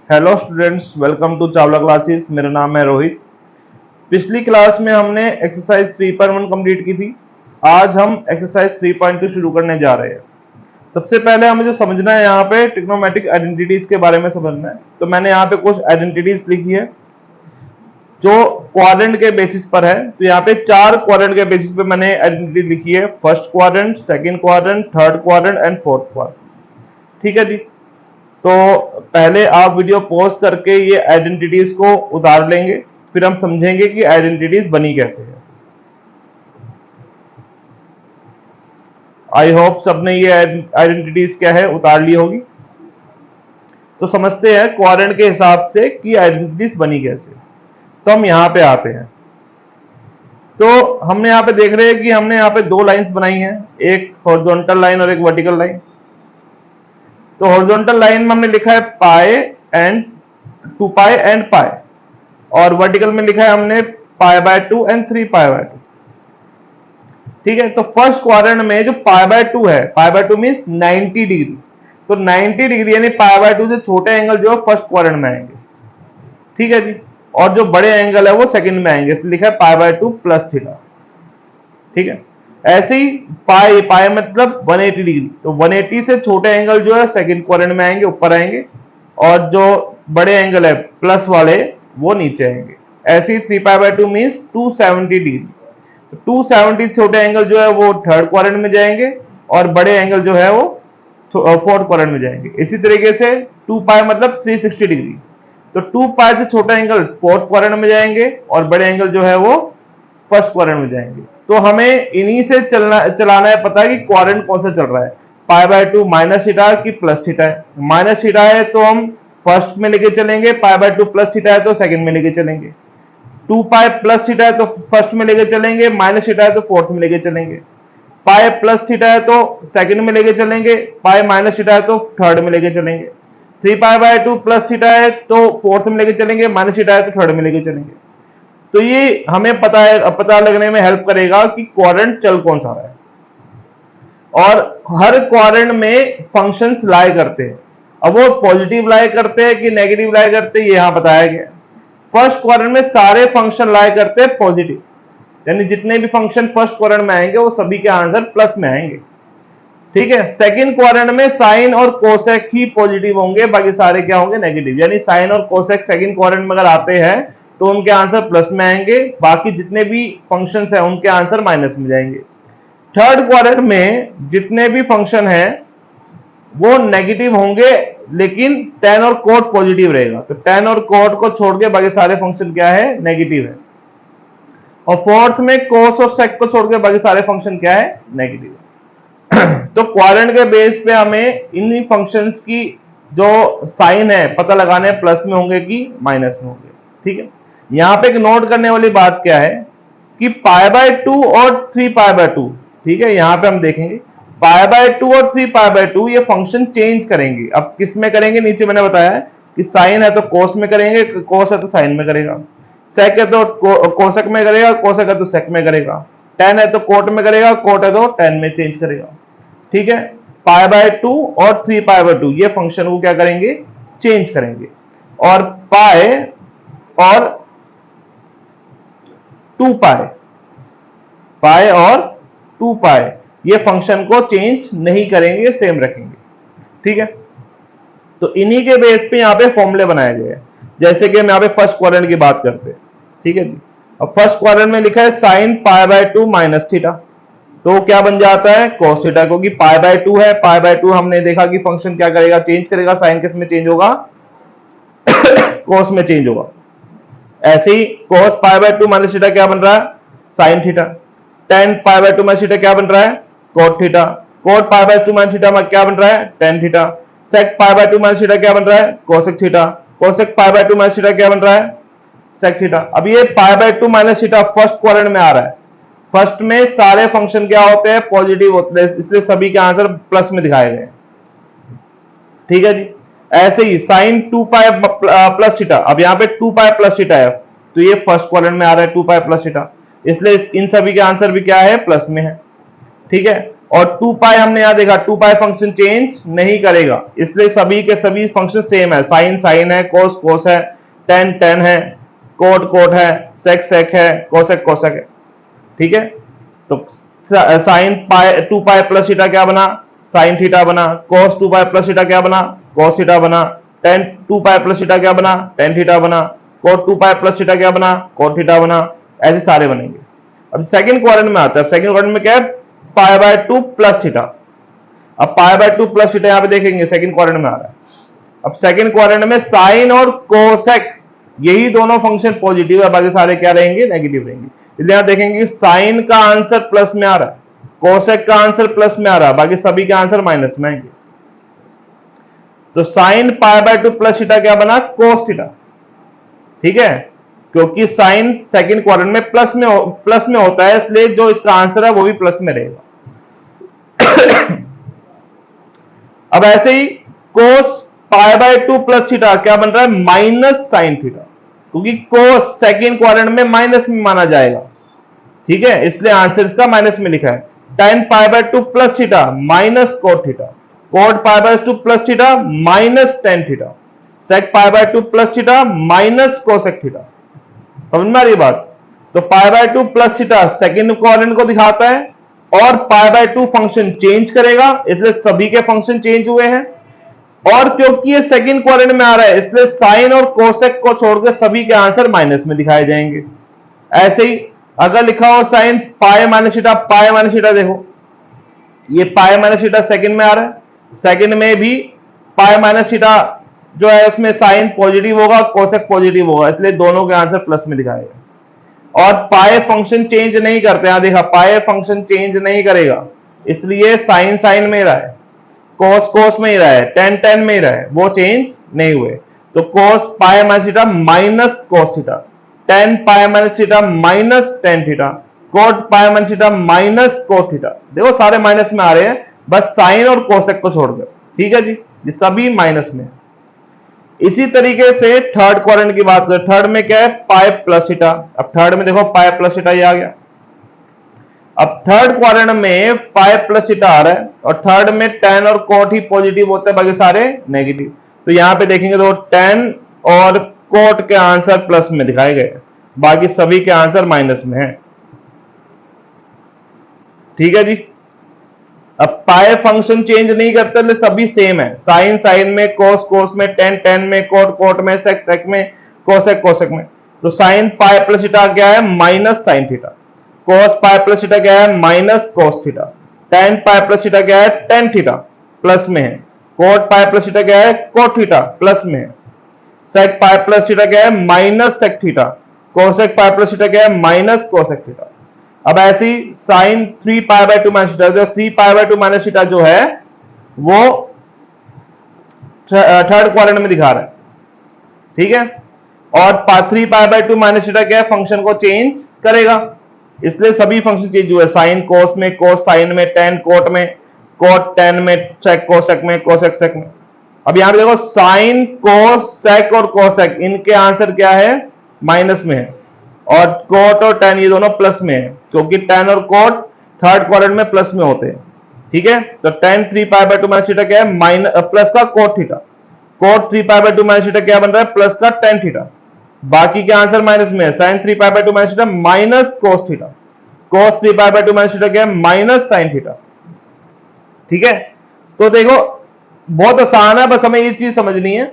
Hello students, welcome to Chawla classes. मेरा नाम है रोहित। पिछली क्लास में हमने एक्सरसाइज 3.1 कंप्लीट की थी। आज हम एक्सरसाइज 3.2 शुरू करने जा रहे हैं। सबसे पहले हमें जो समझना है, यहाँ पे ट्रिग्नोमेट्रिक आइडेंटिटीज के बारे में समझना है। तो मैंने यहाँ पे कुछ आइडेंटिटीज लिखी है जो क्वाड्रेंट के बेसिस पर है। तो यहाँ पे 4 क्वाड्रेंट के बेसिस पे मैंने आइडेंटिटी लिखी है। First quadrant, second quadrant, third quadrant and fourth quadrant. ठीक है जी। तो पहले आप वीडियो पॉज करके ये आइडेंटिटीज को उतार लेंगे, फिर हम समझेंगे कि आइडेंटिटीज बनी कैसे है। आई होप सबने ये आइडेंटिटीज क्या है उतार ली होगी। तो समझते हैं क्वाड्रेंट के हिसाब से कि आइडेंटिटीज बनी कैसे। तो हम यहां पे आते हैं। तो हमने यहाँ पे देख रहे हैं कि हमने यहाँ पे 2 लाइंस बनाई हैं, एक हॉरिजॉन्टल लाइन और एक वर्टिकल लाइन। तो हॉरिजॉन्टल लाइन में हमने लिखा है पाई एंड 2 पाई एंड पाई, और वर्टिकल में लिखा है हमने पाई बाय 2 एंड 3 पाई बाय 2। ठीक है। तो फर्स्ट क्वाड्रेंट में जो पाई बाय 2 है, पाई बाय 2 मींस 90 डिग्री। तो 90 डिग्री यानी पाई बाय 2 से छोटे एंगल जो है फर्स्ट क्वाड्रेंट में आएंगे। ठीक है जी। और जो बड़े एंगल है वो सेकंड में आएंगे, इसलिए लिखा है पाई बाय 2 प्लस थीटा। ठीक है। ऐसे ही पाई पाई मतलब 180 डिग्री। तो 180 से छोटे एंगल जो है सेकंड क्वाड्रेंट में आएंगे, ऊपर आएंगे, और जो बड़े एंगल है प्लस वाले वो नीचे आएंगे। ऐसे ही 3 पाई बाय 2 मींस 270 डिग्री। तो 270 छोटे एंगल जो है वो थर्ड क्वाड्रेंट में जाएंगे, और बड़े एंगल जो है वो फोर्थ क्वाड्रेंट में जाएंगे। इसी तरीके से 2 पाई मतलब 360 डिग्री। तो 2 पाई से छोटा एंगल फोर्थ क्वाड्रेंट में जाएंगे, और बड़े एंगल जो है वो फर्स्ट क्वाड्रेंट में जाएंगे। तो हमें इन्हीं से चलाना है पता है कि क्वाड्रेंट कौन सा चल रहा है। पाई बाय 2 माइनस थीटा की प्लस थीटा है। माइनस थीटा है तो हम फर्स्ट में लेके चलेंगे, पाई बाय 2 प्लस थीटा है तो सेकंड में लेके चलेंगे। 2 पाई प्लस थीटा है तो फर्स्ट में लेके चलेंगे, माइनस थीटा है तो फोर्थ में लेके चलेंगे। पाई प्लस थीटा है तो सेकंड में लेके चलेंगे, पाई माइनस थीटा है तो थर्ड में लेके चलेंगे। 3 पाई बाय 2 प्लस थीटा है तो फोर्थ में लेके चलेंगे, माइनस थीटा है तो थर्ड में लेके चलेंगे। तो ये हमें पता लगने में हेल्प करेगा कि क्वाड्रेंट चल कौन सा रहा है। और हर क्वाड्रेंट में फंक्शंस लाई करते हैं। अब वो पॉजिटिव लाई करते हैं कि नेगेटिव लाई करते हैं, ये यहां बताया गया। फर्स्ट क्वाड्रेंट में सारे फंक्शन लाई करते हैं पॉजिटिव, यानी जितने भी फंक्शन फर्स्ट क्वाड्रेंट में आएंगे वो सभी के आंसर प्लस में आएंगे। ठीक है। सेकंड क्वाड्रेंट में साइन और कोसेक ही पॉजिटिव होंगे, बाकी सारे क्या होंगे नेगेटिव। यानी साइन और कोसेक सेकंड क्वाड्रेंट में अगर आते हैं तो उनके आंसर प्लस में आएंगे, बाकी जितने भी फंक्शंस हैं उनके आंसर माइनस में जाएंगे। थर्ड क्वाड्रेंट में जितने भी फंक्शन हैं वो नेगेटिव होंगे, लेकिन tan और cot पॉजिटिव रहेगा। तो tan और cot को छोड़ के बाकी सारे फंक्शन क्या है नेगेटिव है। और फोर्थ में cos और sec को छोड़ के बाकी सारे फंक्शन क्या है नेगेटिव है। तो क्वाड्रेंट के बेस पे हमें इन फंक्शंस की जो साइन है पता लगाने, प्लस में होंगे कि माइनस में होंगे। ठीक है। यहां पे एक नोट करने वाली बात क्या है कि पाई बाय 2 और 3 पाई बाय 2, ठीक है, यहां पे हम देखेंगे पाई बाय 2 और 3 पाई बाय 2 ये फंक्शन चेंज करेंगे। अब किस में करेंगे, नीचे मैंने बताया है कि साइन है तो कोस में करेंगे, कोस है तो साइन में करेगा, सेक है तो कोसेक में करेगा, कोसेक है तो सेक में करेगा, tan है तो कोट में करेगा, कोट है तो tan में चेंज करेगा। ठीक है। पाई बाय 2 और 3 पाई बाय 2 ये फंक्शन को क्या करेंगे, चेंज करेंगे। और पाई और 2 पाई, पाई और 2 पाई ये फंक्शन को चेंज नहीं करेंगे, सेम रखेंगे। ठीक है। तो इन्हीं के बेस पे यहां पे फॉर्मूले बनाए गए हैं। जैसे कि हम यहां पे फर्स्ट क्वाड्रेंट की बात करते हैं। ठीक है जी। अब फर्स्ट क्वाड्रेंट में लिखा है sine pi by 2 minus theta, तो क्या बन जाता है cos थीटा, क्योंकि पाई बाय 2 है। पाई बाय 2 हमने देखा कि फंक्शन क्या करेगा, चेंज करेगा। साइन किस में चेंज होगा cos में चेंज होगा। ऐसे ही cos pi by 2 minus theta क्या बन रहा है sine theta. tan pi by 2 minus theta क्या बन रहा है cot theta. cot pi by 2 minus theta में क्या बन रहा है tan theta. sec pi by 2 minus theta क्या बन रहा है cosec theta. cosec pi by 2 minus theta क्या बन रहा है sec थीटा। अब ये पाई by 2 minus theta first quadrant में आ रहा है। फर्स्ट में सारे फंक्शन क्या होते हैं पॉजिटिव होते हैं, इसलिए सभी के आंसर प्लस में दिखाए गए। ठीक है जी। ऐसे ही साइन 2 पाई प्लस थीटा, अब यहाँ पे 2 पाई प्लस थीटा है तो ये फर्स्ट क्वाड्रेंट में आ रहा है 2 पाई प्लस थीटा, इसलिए इन सभी के आंसर भी क्या है प्लस में है। ठीक है। और 2 पाई हमने यहां देखा 2 पाई फंक्शन चेंज नहीं करेगा, इसलिए सभी के सभी फंक्शन सेम है। साइन साइन है, कोस कोस है, टेन टेन है, कोट कोट है, सेक सेक है, कोसेक कोसेक है। ठीक है, तो साइन पाई 2 पाई प्लस थीटा क्या बना, साइन थीटा बना। कोस 2 पाई प्लस थीटा क्या बना, कोस थीटा बना। टेन 2 पाई प्लस थीटा क्या बना, टेन थीटा बना। कोट 2 पाई प्लस थीटा क्या बना, कोट थीटा बना। ऐसे सारे बनेंगे। अब सेकंड क्वाड्रेंट में आता है। सेकंड क्वाड्रेंट में क्या है, पाई बाय 2 प्लस थीटा। अब पाई बाय 2 प्लस थीटा यहां पे देखेंगे सेकंड क्वाड्रेंट में आ रहा है। अब सेकंड क्वाड्रेंट में साइन और कोसेक यही दोनों फंक्शन पॉजिटिव है, बाकी सारे क्या रहेंगे, नेगेटिव रहेंगे। इसलिए यहां देखेंगे साइन का आंसर प्लस में आ रहा है, कोसेक का आंसर प्लस में आ रहा है, बाकी सभी के आंसर माइनस में आएंगे। तो sine pi by 2 plus theta क्या बना, कोस थीटा। ठीक है, क्योंकि साइन सेकंड क्वाड्रेंट में प्लस में होता है, इसलिए जो इसका आंसर है वो भी प्लस में रहेगा। अब ऐसे ही कोस पाई बाय 2 प्लस थीटा क्या बन रहा है, माइनस साइन थीटा, क्योंकि कोस सेकंड क्वाड्रेंट में माइनस में माना जाएगा। ठीक है, इसलिए आंसर इसका माइनस में लिखा है। Tan pi by 2 plus theta minus cot theta, cot pi by 2 plus theta minus tan theta, sec pi by 2 plus theta minus cosec theta. समझ में आ रही बात। तो pi by 2 plus theta second quadrant को दिखाता है और पाई बाय 2 फंक्शन चेंज करेगा, इसलिए सभी के फंक्शन चेंज हुए हैं। और क्योंकि ये सेकंड क्वाड्रेंट में आ रहा है, इसलिए साइन और कोसेक को छोड़कर सभी के आंसर माइनस में दिखाए जाएंगे। ऐसे ही अगर लिखा हो साइन पाई माइनस थीटा, पाई माइनस थीटा देखो, ये पाई माइनस थीटा सेकंड में आ रहा है, सेकंड में भी पाई माइनस थीटा जो है उसमें साइन पॉजिटिव होगा, कोसेक पॉजिटिव होगा, इसलिए दोनों के आंसर प्लस में दिखाएगा। और पाई फंक्शन चेंज नहीं करते, यहां देखा पाई फंक्शन चेंज नहीं करेगा, इसलिए साइन साइन में ही रहा है, कोस कोस में ही रहा है, टेन टेन में ही रहा है, वो चेंज नहीं हुए। तो cos pi minus theta minus cos theta, tan pi minus theta minus tan theta, cot pi minus theta minus cot theta. देखो सारे माइनस में आ रहे हैं, बस साइन और कोसेक को छोड़कर। ठीक है जी, ये सभी माइनस में। इसी तरीके से थर्ड क्वाड्रेंट की बात करें, थर्ड में क्या है, पाई प्लस थीटा। अब थर्ड में देखो पाई प्लस थीटा ये आ गया। अब थर्ड क्वाड्रेंट में पाई प्लस थीटा आ रहा है और थर्ड में टेन और कोट ही पॉजिटिव होते हैं, बाकी सारे नेगेटिव। तो यहां पे देखेंगे तो टेन और कोट के आंसर प्लस में दिखाए गए, बाकी सभी के आंसर माइनस में है। ठीक है जी। अब पाई फंक्शन चेंज नहीं करते, सभी सेम है, साइन साइन में, कोस कोस में, टेन टेन में, कोट कोट में, सेक सेक में, कोसेक कोसेक में। तो साइन पाई प्लस थीटा क्या है, माइनस साइन थीटा। कोस पाई प्लस थीटा क्या है, माइनस कोस थीटा। टेन पाई प्लस थीटा क्या है, टेन थीटा प्लस में है। कोट पाई प्लस थीटा क्या है, कोट थीटा प्लस में है। सेक पाई प्लस थीटा क्या है, minus sec theta. Cosec pi plus theta क्या है, माइनस कोसेक थीटा। अब ऐसी sine 3 pi by 2 minus theta, जो 3 पाई बाय 2 माइनस थीटा जो है वो थर्ड क्वाड्रेंट में दिखा रहा है। ठीक है, और 3 पाई बाय 2 माइनस थीटा क्या है, फंक्शन को चेंज करेगा, इसलिए सभी फंक्शन चेंज हुए। साइन कोस में, कोस साइन में, टेन कोट में, कोट टेन में, सेक कोसेक में, कोसेक सेक में। अब यहां पे देखो साइन कोस सेक और कोसेक इनके आंसर क्या है, माइनस में है, और कोट और टेन ये दोनों प्लस में है, क्योंकि टेन और कोट थर्ड क्वाड्रेंट में प्लस में होते हैं। ठीक है, तो tan 3 pi by 2 minus theta क्या है, माइनस प्लस का cot theta. Cot 3 pi by 2 minus theta क्या बन रहा है, प्लस का टेन थीटा। बाकी के आंसर माइनस में है, sine 3 pi by 2 minus theta minus cos theta. Cos 3 pi by 2 minus theta क्या है, माइनस साइन थीटा। ठीक है, तो देखो बहुत आसान है, बस हमें ये चीज समझनी है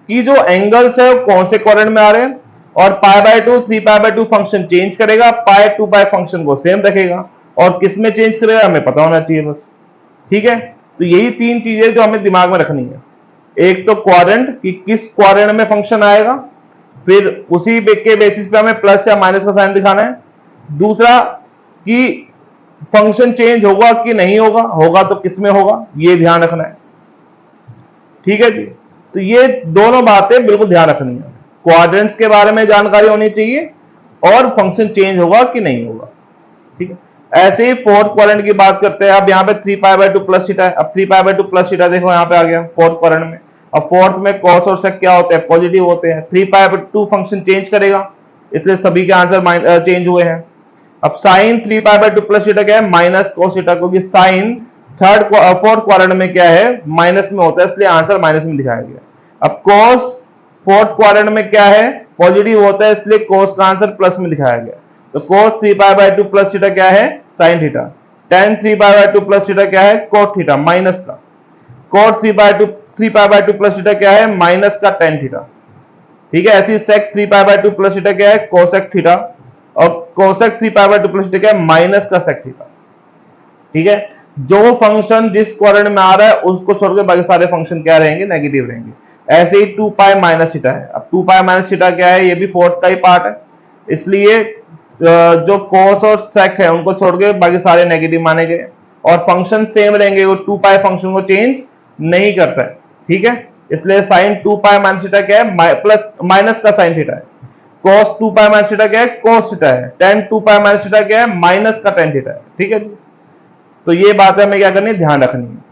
कि जो एंगल्स है वो कौन से क्वाड्रेंट में आ रहे हैं, और पाई by 2 3 pi by 2 function change करेगा, पाई 2 पाई फंक्शन को सेम रखेगा, और किस में चेंज करेगा हमें पता होना चाहिए बस। ठीक है, तो यही तीन चीजें जो हमें दिमाग में रखनी है। एक तो क्वाड्रेंट कि किस क्वाड्रेंट में फंक्शन आएगा, फिर उसी के बेसिस पे हमें प्लस या माइनस का साइन दिखाना है। दूसरा कि फंक्शन चेंज होगा कि नहीं होगा, होगा तो किस में होगा, ये ध्यान रखना है। ठीक है जी, तो ये दोनों बातें बिल्कुल ध्यान रखनी है। क्वाड्रेंट्स के बारे में जानकारी होनी चाहिए और फंक्शन चेंज होगा कि नहीं होगा। ठीक है, ऐसे ही फोर्थ क्वाड्रेंट की बात करते हैं। अब यहाँ पे 3 पाई बाय 2 प्लस थीटा है। अब 3 पाई बाय 2 प्लस थीटा देखो यहाँ पे आ गया फोर्थ क्वाड्रेंट में। अब फोर्थ में कॉस और सेक क्या होते हैं, पॉजिटिव होते हैं। 3 पाई बाय 2 फंक्शन चेंज करेगा, इसलिए सभी के आंसर चेंज हुए हैं। अब sine 3 pi by 2 plus theta क्या है, माइनस कोस थीटा, क्योंकि साइन फोर्थ क्वाड्रेंट में क्या है, माइनस में होता है, इसलिए आंसर माइनस में दिखाया गया। अब cos फोर्थ क्वाड्रेंट में क्या है, पॉजिटिव होता है, इसलिए cos का आंसर प्लस में दिखाया गया। तो cos 3π/2 प्लस थीटा क्या है, sin theta. tan 3π/2 plus theta क्या है, cot थीटा माइनस का। cot 3π/2 प्लस थीटा क्या है, माइनस का tan थीटा। ठीक है, ऐसी sec 3π/2 प्लस थीटा क्या है, cosec थीटा। और cosec 3π/2 प्लस थीटा क्या है, माइनस का sec थीटा। ठीक है, जो फंक्शन जिस क्वाड्रेंट में आ रहा है उसको छोड़कर बाकी सारे फंक्शन क्या रहेंगे, नेगेटिव रहेंगे। ऐसे ही 2π माइनस थीटा है। अब 2π माइनस थीटा क्या है, ये भी फोर्थ का ही पार्ट है, इसलिए जो cos और sec है उनको छोड़ के बाकी सारे नेगेटिव माने गए और फंक्शन सेम रहेंगे, वो 2π फंक्शन को चेंज नहीं करता है। ठीक है, इसलिए sin 2π माइनस थीटा क्या है, प्लस माइनस का sin थीटा है। cos 2π माइनस थीटा क्या है, cos थीटा है। tan 2π माइनस थीटा क्या है, माइनस का tan थीटा है। ठीक है, तो ये बात है हमें क्या करनी है, ध्यान रखनी है।